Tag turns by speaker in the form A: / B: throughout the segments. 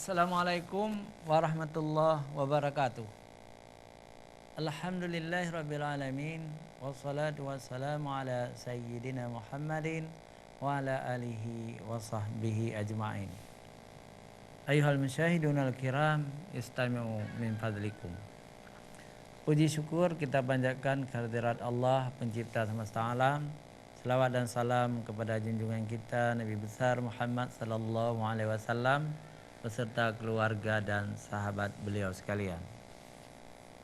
A: Assalamualaikum warahmatullahi wabarakatuh. Alhamdulillahirabbil alamin wassalatu wassalamu ala sayyidina Muhammadin wa ala alihi wa sahbihi ajma'in. Ayyuhal musyahidunal kiram, istami'u min fadlikum. Puji syukur kita panjatkan kehadirat Allah pencipta semesta alam. Selawat dan salam kepada junjungan kita Nabi besar Muhammad sallallahu alaihi wasallam beserta keluarga dan sahabat beliau sekalian.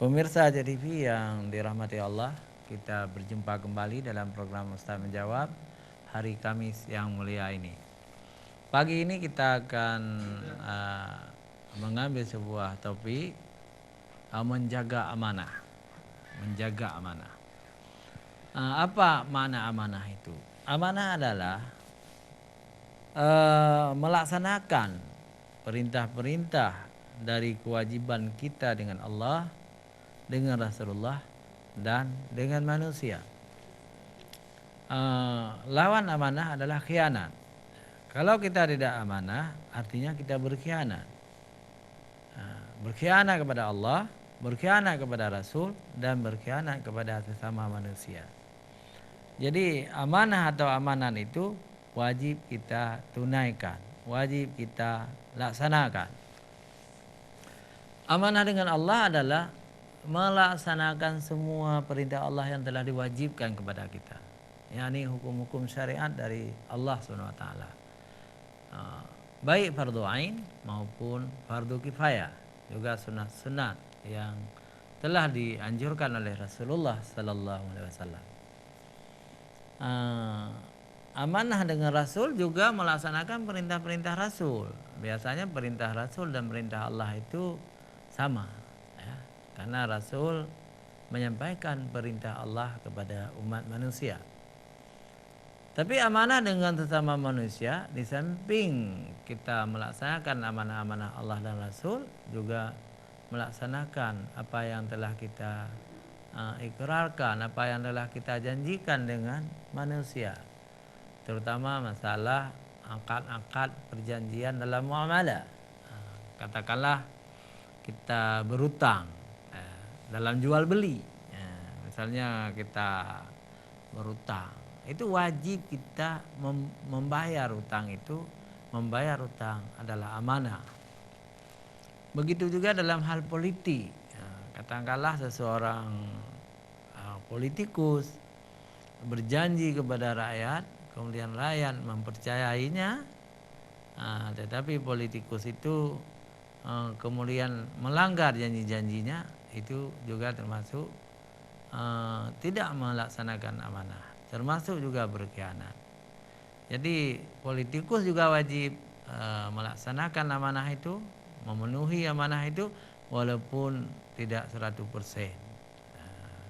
A: Pemirsa JTV yang dirahmati Allah, kita berjumpa kembali dalam program Ustaz Menjawab hari Kamis yang mulia ini. Pagi ini kita akan mengambil sebuah topik menjaga amanah. Menjaga amanah. Apa makna amanah itu? Amanah adalah melaksanakan perintah-perintah dari kewajiban kita dengan Allah, dengan Rasulullah, dan dengan manusia. Lawan amanah adalah khianat. Kalau kita tidak amanah, artinya kita berkhianat. Berkhianat kepada Allah, berkhianat kepada Rasul, dan berkhianat kepada sesama manusia. Jadi amanah atau amanan itu wajib kita tunaikan, wajib kita laksanakan. Amanah dengan Allah adalah melaksanakan semua perintah Allah yang telah diwajibkan kepada kita, yakni hukum-hukum syariat dari Allah SWT, baik fardu ain maupun fardu kifayah, juga sunat-sunat yang telah dianjurkan oleh Rasulullah Sallallahu Alaihi Wasallam. Amanah dengan Rasul juga melaksanakan perintah-perintah Rasul. Biasanya perintah Rasul dan perintah Allah itu sama, ya, karena Rasul menyampaikan perintah Allah kepada umat manusia. Tapi amanah dengan sesama manusia, di samping kita melaksanakan amanah-amanah Allah dan Rasul, juga melaksanakan apa yang telah kita ikrarkan, apa yang telah kita janjikan dengan manusia, terutama masalah akad-akad perjanjian dalam muamalah. Katakanlah kita berutang dalam jual beli, misalnya kita berutang, itu wajib kita membayar utang itu. Membayar utang adalah amanah. Begitu juga dalam hal politik. Katakanlah seseorang politikus berjanji kepada rakyat, kemudian rakyat mempercayainya, tetapi politikus itu kemudian melanggar janji-janjinya, itu juga termasuk tidak melaksanakan amanah, termasuk juga berkhianat. Jadi politikus juga wajib melaksanakan amanah itu, memenuhi amanah itu walaupun tidak 100%.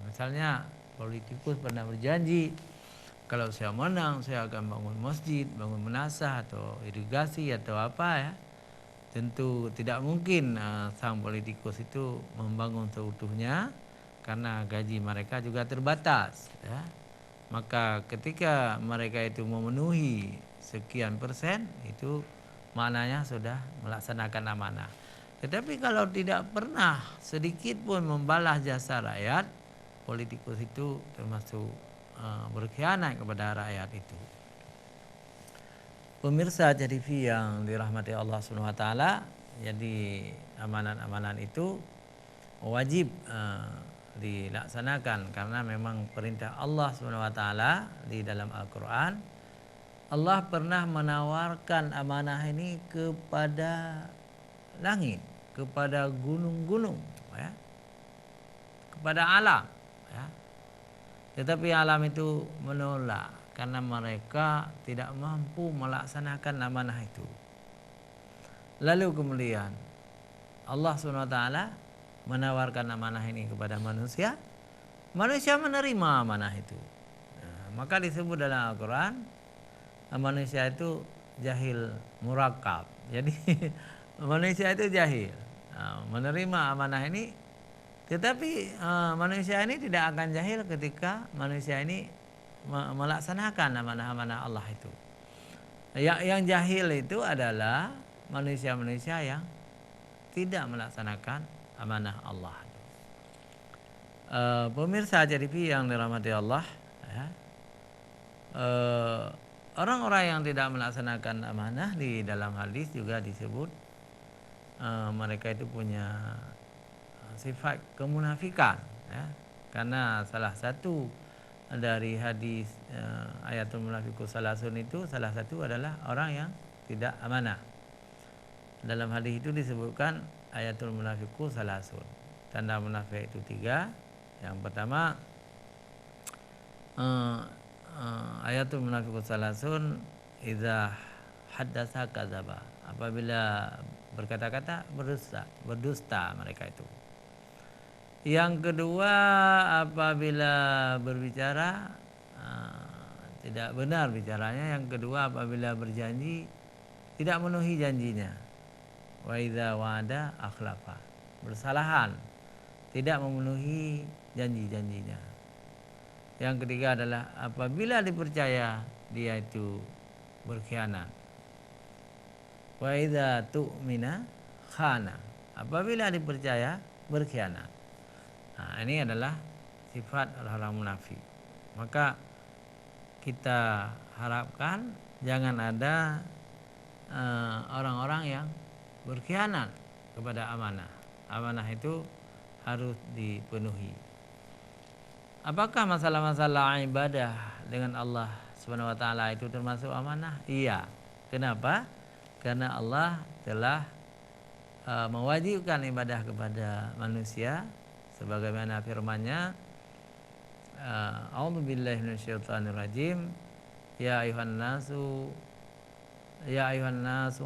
A: Misalnya politikus pernah berjanji, kalau saya menang saya akan bangun masjid, bangun menasah atau irigasi atau apa, ya. Tentu tidak mungkin sang politikus itu membangun seutuhnya karena gaji mereka juga terbatas, ya. Maka ketika mereka itu memenuhi sekian persen, itu maknanya sudah melaksanakan amanah. Tetapi kalau tidak pernah sedikit pun membalas jasa rakyat, politikus itu termasuk berkhianat kepada rakyat itu. Pemirsa JTV yang dirahmati Allah SWT, jadi amanan-amanan itu wajib dilaksanakan karena memang perintah Allah SWT di dalam Al-Quran. Allah pernah menawarkan amanah ini kepada langit, kepada gunung-gunung, ya, kepada alam, ya. Tetapi alam itu menolak karena mereka tidak mampu melaksanakan amanah itu. Lalu kemudian Allah SWT menawarkan amanah ini kepada manusia. Manusia menerima amanah itu. Maka disebut dalam Al-Quran, manusia itu jahil murakab. Jadi manusia itu jahil, menerima amanah ini. Tetapi manusia ini tidak akan jahil ketika manusia ini melaksanakan amanah-amanah Allah itu. Yang jahil itu adalah manusia-manusia yang tidak melaksanakan amanah Allah. Pemirsa JDP yang dirahmati Allah, ya, orang-orang yang tidak melaksanakan amanah di dalam hadis juga disebut mereka itu punya sifat kemunafikan, ya. Karena salah satu dari hadis ayatul munafiqu salasun itu salah satu adalah orang yang tidak amanah. Dalam hadis itu disebutkan ayatul munafiqu salasun. Tanda munafik itu 3. Yang pertama ayatul munafiqu salasun idza haddasa kadzaba. Apabila berkata-kata berdusta mereka itu. Yang kedua, apabila berbicara tidak benar bicaranya. Yang kedua, apabila berjanji tidak memenuhi janjinya. Wa idza wa'ada akhlafa. Bersalahan, tidak memenuhi janji-janjinya. Yang ketiga adalah apabila dipercaya dia itu berkhianat. Wa idza tu'mina khana. Apabila dipercaya berkhianat. Nah, ini adalah sifat orang-orang munafik. Maka kita harapkan jangan ada orang-orang yang berkhianat kepada amanah. Amanah itu harus dipenuhi. Apakah masalah-masalah ibadah dengan Allah Subhanahu wa taala itu termasuk amanah? Iya. Kenapa? Karena Allah telah mewajibkan ibadah kepada manusia sebagaimana firman-Nya, a'udzubillahi minasyaitonirrajim, ya ayuhan nasu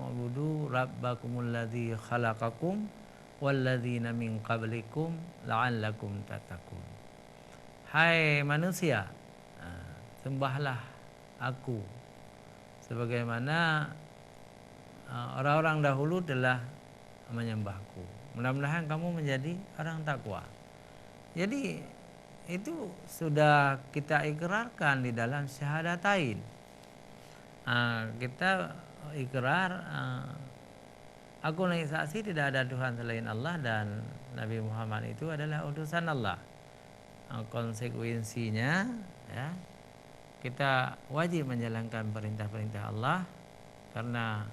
A: ubudu rabbakumul ladzi khalaqakum walladzina min qablikum la'allakum tattaqun. Hai manusia, sembahlah aku sebagaimana orang-orang dahulu telah menyembahku. Mudah-mudahan kamu menjadi orang takwa. Jadi itu sudah kita ikrarkan di dalam syahadatain. Kita ikrar, aku naik saksi tidak ada Tuhan selain Allah dan Nabi Muhammad itu adalah utusan Allah. Konsekuensinya, ya, kita wajib menjalankan perintah-perintah Allah, karena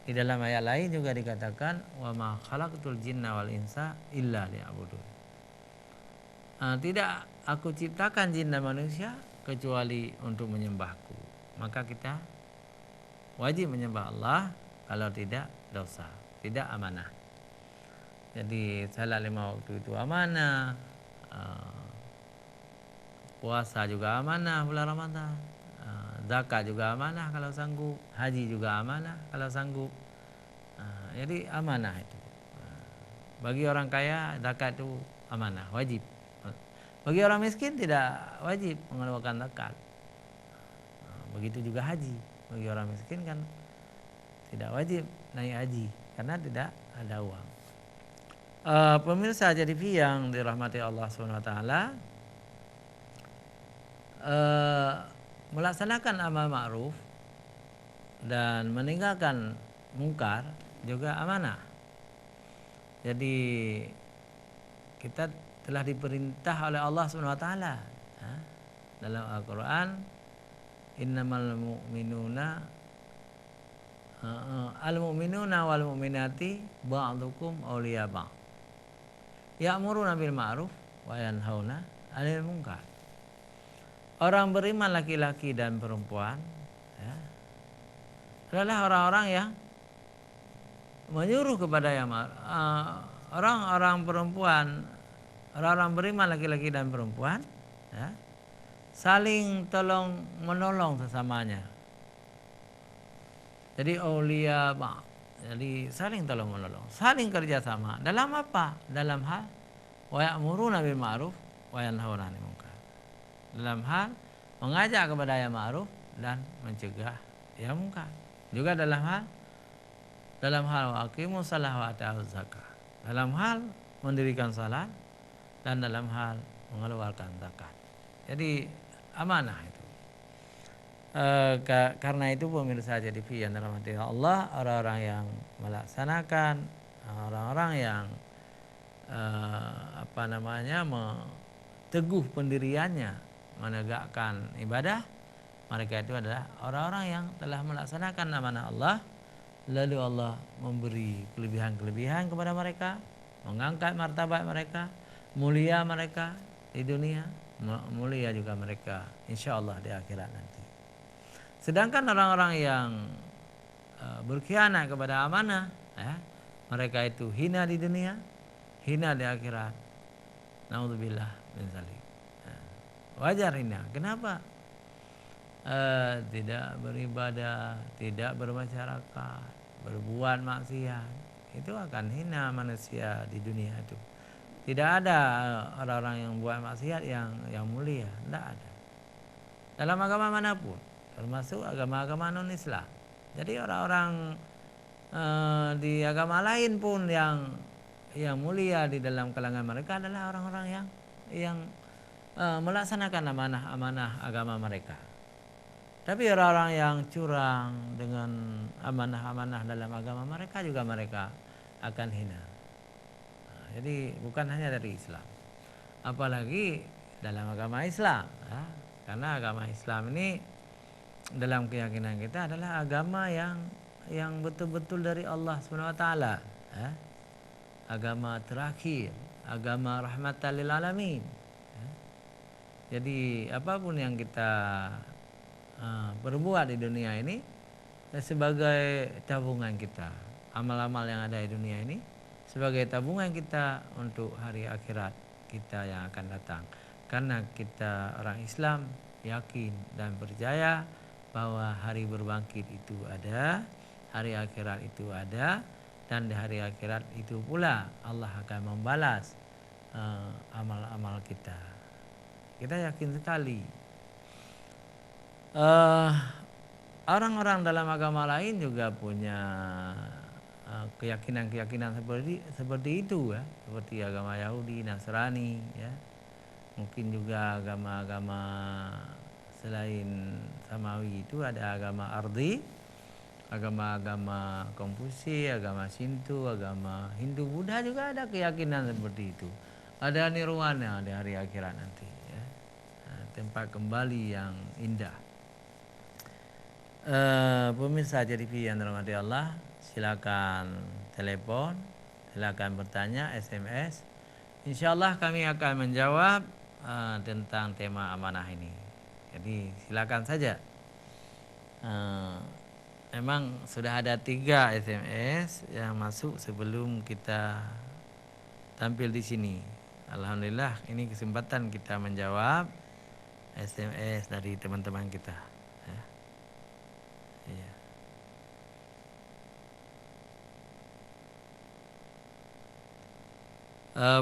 A: di dalam ayat lain juga dikatakan wa ma khalaqtul jinna wal insa illa liya'budun. Tidak aku ciptakan jin dan manusia kecuali untuk menyembahku. Maka kita wajib menyembah Allah, kalau tidak dosa, tidak amanah. Jadi salat 5 waktu itu amanah, puasa juga amanah bulan Ramadan, zakat juga amanah kalau sanggup, haji juga amanah kalau sanggup. Jadi amanah itu. Bagi orang kaya zakat itu amanah, wajib. Bagi orang miskin tidak wajib mengeluarkan zakat. Begitu juga haji. Bagi orang miskin kan tidak wajib naik haji karena tidak ada uang. Pemirsa JDV yang dirahmati Allah Subhanahu wa taala, melaksanakan amal ma'ruf dan meninggalkan mungkar juga amanah. Jadi kita telah diperintah oleh Allah Subhanahu wa taala dalam Al-Qur'an, innamal mu'minuna al-mu'minuna wal mu'minati ba'dukum awliya ba'd ya'muruna bil ma'ruf wa yanhauna 'anil munkar. Orang beriman laki-laki dan perempuan, ya, adalah orang-orang yang menyuruh kepada yang orang-orang perempuan, orang-orang beriman laki-laki dan perempuan, ya, saling tolong menolong sesamanya. Jadi aulia ba'd, jadi saling tolong menolong, saling kerjasama. Dalam apa? Dalam hal wa ya'muruna bil ma'ruf wa yanhauna 'anil munkar. Dalam hal mengajak kepada yang ma'ruf dan mencegah yang munkar. Juga dalam hal wa aqimus shalah wa ata'uz zakah. Dalam hal mendirikan salat dan dalam hal mengeluarkan zakat. Jadi amanah itu. Karena itu pemirsa JDV yang dirahmati Allah, orang-orang yang melaksanakan orang-orang yang teguh pendiriannya menegakkan ibadah, mereka itu adalah orang-orang yang telah melaksanakan amanah Allah, lalu Allah memberi kelebihan-kelebihan kepada mereka, mengangkat martabat mereka, mulia mereka di dunia, mulia juga mereka insyaallah di akhirat nanti. Sedangkan orang-orang yang berkhianat kepada amanah, mereka itu hina di dunia, hina di akhirat. Naudzubillah min dzalik. Wajar hina. Kenapa? Tidak beribadah, tidak bermasyarakat, berbuat maksiat, itu akan hina manusia di dunia itu. Tidak ada orang-orang yang buat maksiat yang mulia, tidak ada. Dalam agama manapun, termasuk agama-agama non-Islam. Jadi orang-orang di agama lain pun yang mulia di dalam kalangan mereka adalah orang-orang yang melaksanakan amanah agama mereka. Tapi orang-orang yang curang dengan amanah-amanah dalam agama mereka juga mereka akan hina. Jadi bukan hanya dari Islam, apalagi dalam agama Islam, karena agama Islam ini dalam keyakinan kita adalah agama yang betul-betul dari Allah SWT, agama terakhir, agama rahmatan lil alamin. Jadi apapun yang kita berbuat di dunia ini sebagai tabungan kita, amal-amal yang ada di dunia ini sebagai tabungan kita untuk hari akhirat kita yang akan datang. Karena kita orang Islam yakin dan percaya bahwa hari berbangkit itu ada, hari akhirat itu ada, dan di hari akhirat itu pula Allah akan membalas amal-amal kita. Kita yakin sekali. Orang-orang dalam agama lain juga punya keyakinan-keyakinan seperti itu, seperti agama Yahudi, Nasrani, mungkin juga agama-agama selain Samawi itu ada agama Ardi, agama-agama Konfusi, agama Shinto, agama Hindu, Buddha juga ada keyakinan seperti itu. Ada nirwana di hari akhirat nanti, tempat kembali yang indah. Pemirsa JTV yang dirahmati Allah, silakan telepon, silakan bertanya, SMS. Insyaallah kami akan menjawab tentang tema amanah ini. Jadi silakan saja. Memang sudah ada 3 SMS yang masuk sebelum kita tampil di sini. Alhamdulillah, ini kesempatan kita menjawab SMS dari teman-teman kita. Iya.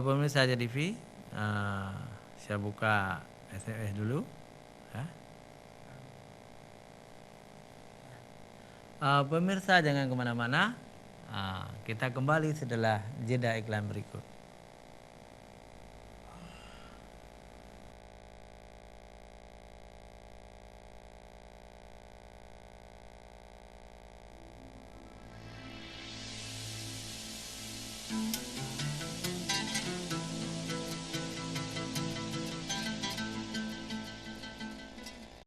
A: Pemirsa JTV, saya buka SMS dulu. Pemirsa jangan kemana-mana, kita kembali setelah jeda iklan berikut.